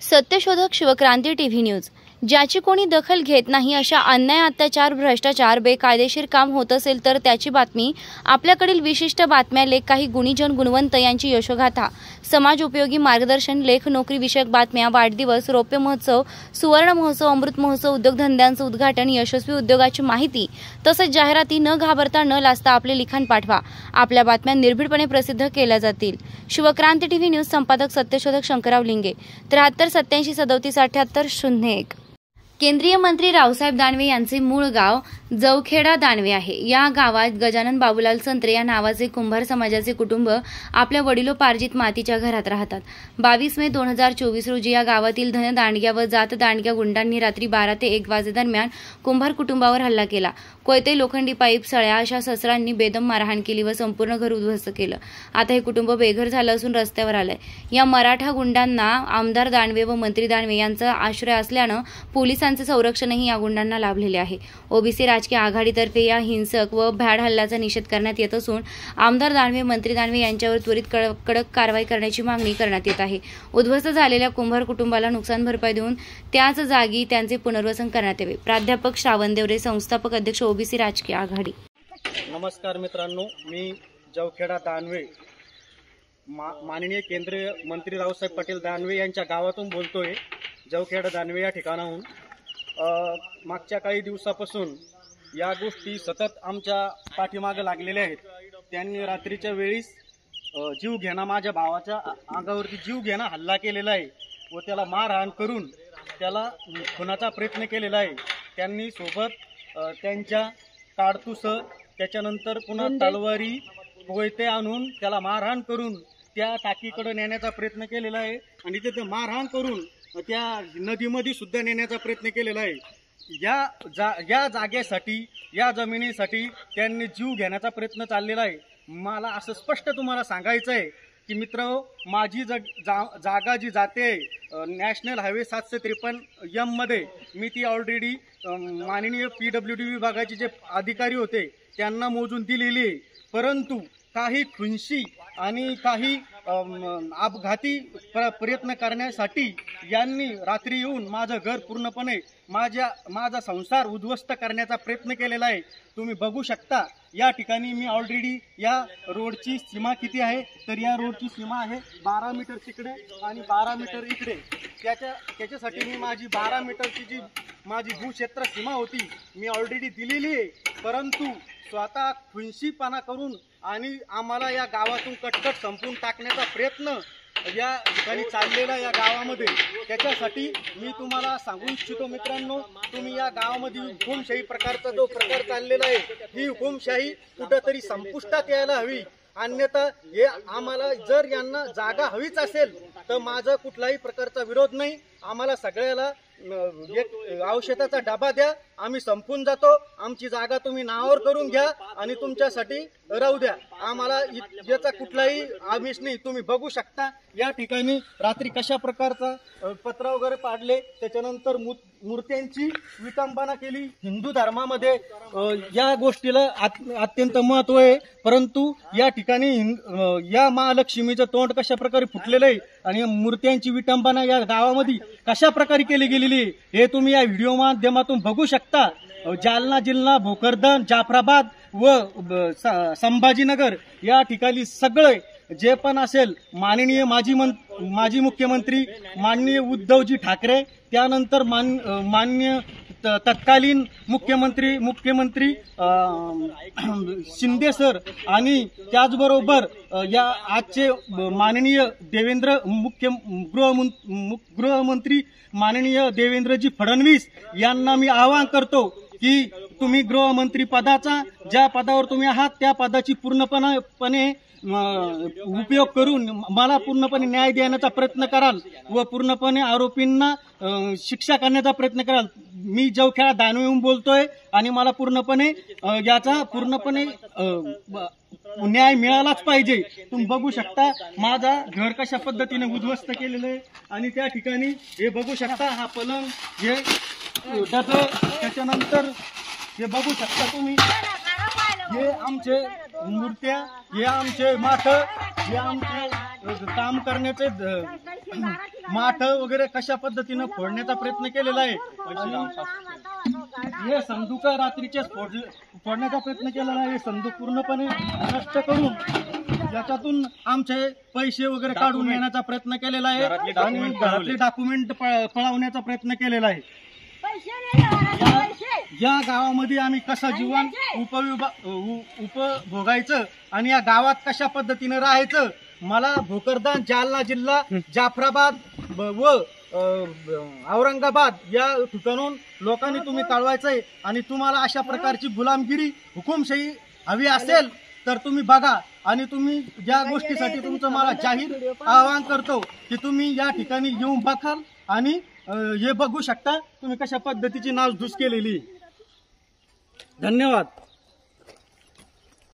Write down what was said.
सत्यशोधक Shivkranti TV news. ज्याची कोणी दखल घेत नाही अशा अन्याय, अत्याचार, भ्रष्टाचार, बेकायदेशीर काम होत असेल तर त्याची बातमी, आपल्याकडील विशिष्ट बातम्या, लेख, काही गुणीजन गुणवंत यांची यशोगाथा, समाज उपयोगी मार्गदर्शन, लेख, नोकरी विषयक बातम्या, वाढदिवस, रौप्य महोत्सव, सुवर्ण महोत्सव, अमृत महोत्सव, उद्योगधंद्यांचं उद्घाटन, यशस्वी उद्योगाची माहिती तसंच जाहिराती न घाबरता न लाजता आपले लिखाण पाठवा। आपल्या बातम्या निर्भीडपणे प्रसिद्ध केल्या जातील। शिवक्रांती टीव्ही न्यूज संपादक सत्यशोधक शंकरराव लिंगे 73 87 37 78 01। केंद्रीय मंत्री रावसाहेब दानवे यांचे मूळ गाव जवखेडा दानवे आहे। या गावात गजानन बाबूलाल संत्रे या नावाचे कुंभार समाजाचे कुटुंब आपल्या वडिलोपार्जित मातीच्या घरात राहतात। 22 मे 2024 रोजी या गावातील धन दांडग्या व जात दांडग्या गुंडांनी रात्री 12 ते 1 वाजेदरम्यान कुंभार कुटुंबावर हल्ला केला। कोयते, लोखंडी पाईप, सळ्या अशा शस्त्रांनी बेदम मारहाण केली व संपूर्ण घर उद्ध्वस्त केलं। आता हे कुटुंब बेघर झालं असून रस्त्यावर आलंय। या मराठा गुंडांना आमदार दानवे व मंत्री दानवे यांचा आश्रय असल्यानं पोलिसांचे संरक्षणही या गुंडांना लाभलेले आहे। ओबीसी राजकीय आघाडीतर्फे या हिंसक व भ्याड हल्ल्याचा निषेध करण्यात येत असून आमदार दानवे, मंत्री दानवे यांच्यावर त्वरित कडक कारवाई करण्याची मागणी करण्यात येत आहे। उद्ध्वस्त झालेल्या कुंभार कुटुंबाला नुकसान भरपाई देऊन त्याच जागी त्यांचे पुनर्वसन करण्यात यावे। प्राध्यापक श्रावण देवरे, संस्थापक अध्यक्ष ओबीसी राजकीय आघाडी। नमस्कार मित्रांनो, मी जवखेडा दानवे माननीय केंद्रीय मंत्री रावसाहेब पाटील दानवे यांच्या गावातून बोलतोय। जवखेडा दानवे या ठिकाणाहून मागच्या काही दिवसापासून या गोष्टी सतत आमच्या पाठीमागे लागलेल्या आहेत। त्यांनी रात्रीच्या वेळीस जीव घेणा, माझ्या भावाच्या अंगावरती जीव घेणा हल्ला केलेला आहे व त्याला मारहाण करून त्याला खुनाचा प्रयत्न केलेला आहे। त्यांनी सोबत त्यांच्या काडतूस, त्याच्यानंतर पुन्हा तलवारी, कोयते आणून त्याला मारहाण करून त्या टाकीकडे नेण्याचा प्रयत्न केलेला आहे आणि तिथे मारहाण करून त्या नदीमध्ये सुद्धा नेण्याचा प्रयत्न केलेला आहे। या जागेसाठी, या जमिनीसाठी त्यांनी जीव घेण्याचा प्रयत्न चाललेला आहे। मला असं स्पष्ट तुम्हाला सांगायचं आहे की मित्रांनो, माझी जागा जी जाते नॅशनल हायवे 753 मध्ये, मी ती ऑलरेडी माननीय PWD विभागाचे जे अधिकारी होते त्यांना मोजून दिलेली आहे। परंतु काही खुनशी आणि काही अपघाती प्रयत्न करण्यासाठी यांनी रात्री येऊन माझं घर पूर्णपणे, माझा संसार उद्ध्वस्त करण्याचा प्रयत्न केलेला आहे। तुम्ही बघू शकता या ठिकाणी मी ऑलरेडी या रोडची सीमा किती आहे, तर या रोडची सीमा आहे 12 मीटर तिकडे आणि 12 मीटर इकडे। त्याच्यासाठी मी माझी 12 मीटरची जी माझी भूक्षेत्र सीमा होती मी ऑलरेडी दिलेली आहे। परंतु स्वतः खुनशीपणा करून आणि आम्हाला या गावातून कटकट संपून टाकण्याचा प्रयत्न या ठिकाणी चाललेला या गावामध्ये। त्याच्यासाठी मी तुम्हाला सांगू इच्छितो मित्रांनो, तुम्ही या गावामध्ये हुकुमशाही प्रकारचा जो प्रकार चाललेला आहे, ही हुकुमशाही कुठेतरी संपुष्टात यायला हवी। अन्यथा हे आम्हाला, जर यांना जागा हवीच असेल तर माझा कुठलाही प्रकारचा विरोध नाही। आम्हाला सगळ्याला एक औषधाचा डबा द्या, आम्ही संपून जातो। आमची जागा तुम्ही नावावर करून घ्या आणि तुमच्यासाठी राहू द्या, आम्हाला याचा कुठलाही आमिष नाही। तुम्ही बघू शकता या ठिकाणी रात्री कशा प्रकारचा पत्र वगैरे पाडले, त्याच्यानंतर मूर्त्यांची विटंबना केली। हिंदू धर्मामध्ये या गोष्टीला अत्यंत महत्त्व आहे। परंतु या ठिकाणी या महालक्ष्मीचं तोंड कशा प्रकारे फुटलेलं आहे आणि मूर्त्यांची विटंबना या गावामध्ये कशा प्रकारे केली गेलेली आहे हे तुम्ही या व्हिडिओ माध्यमातून बघू शकता। जालना जिल्हा, भोकरदन, जाफराबाद व संभाजीनगर या ठिकाणी सगळे जे पण असेल, माननीय माजी मुख्यमंत्री माननीय उद्धवजी ठाकरे, त्यानंतर माननीय तत्कालीन मुख्यमंत्री शिंदे सर आणि त्याचबरोबर या आजचे माननीय गृहमंत्री माननीय देवेंद्रजी फडणवीस यांना मी आवाहन करतो की तुम्ही गृहमंत्री पदाचा, ज्या पदावर तुम्ही आहात त्या पदाची पूर्णपणे उपयोग करून मला पूर्णपणे न्याय देण्याचा प्रयत्न कराल व पूर्णपणे आरोपींना शिक्षा करण्याचा प्रयत्न कराल। मी जवखेडा दानवेहून बोलतोय आणि मला पूर्णपणे याचा न्याय मिळालाच पाहिजे। तुम्ही बघू शकता माझा घर कशा पद्धतीने उद्ध्वस्त केलेलं आहे आणि त्या ठिकाणी हे बघू शकता, हा पलंग, हे डबे, त्याच्यानंतर हे बघू शकता तुम्ही, हे आमचे मूर्त्या, हे आमचे माठ, हे आमचे काम करण्याचे माठ वगैरे कशा पद्धतीनं फोडण्याचा प्रयत्न केलेला आहे, हे संदूक रात्रीचे फोडण्याचा प्रयत्न केलेला आहे। संदूक पूर्णपणे नष्ट करून याच्यातून आमचे पैसे वगैरे काढून नेण्याचा प्रयत्न केलेला आहे आणि घरातले डॉक्युमेंट पळवण्याचा प्रयत्न केलेला आहे। या गावामध्ये आम्ही कसं जीवन उपभोगायचं आणि या गावात कशा पद्धतीने राहायचं, मला भोकरदन, जालना जिल्हा, जाफराबाद व औरंगाबाद या ठिकाणून लोकांनी तुम्ही कळवायचंय। आणि तुम्हाला अशा प्रकारची गुलामगिरी, हुकुमशाही हवी असेल तर तुम्ही बघा आणि तुम्ही ज्या गोष्टीसाठी तुमचं मला जाहीर आवाहन करतो की तुम्ही या ठिकाणी येऊन बघाल आणि हे बघू शकता तुम्ही कशा पद्धतीची नासधूस केलेली। धन्यवाद।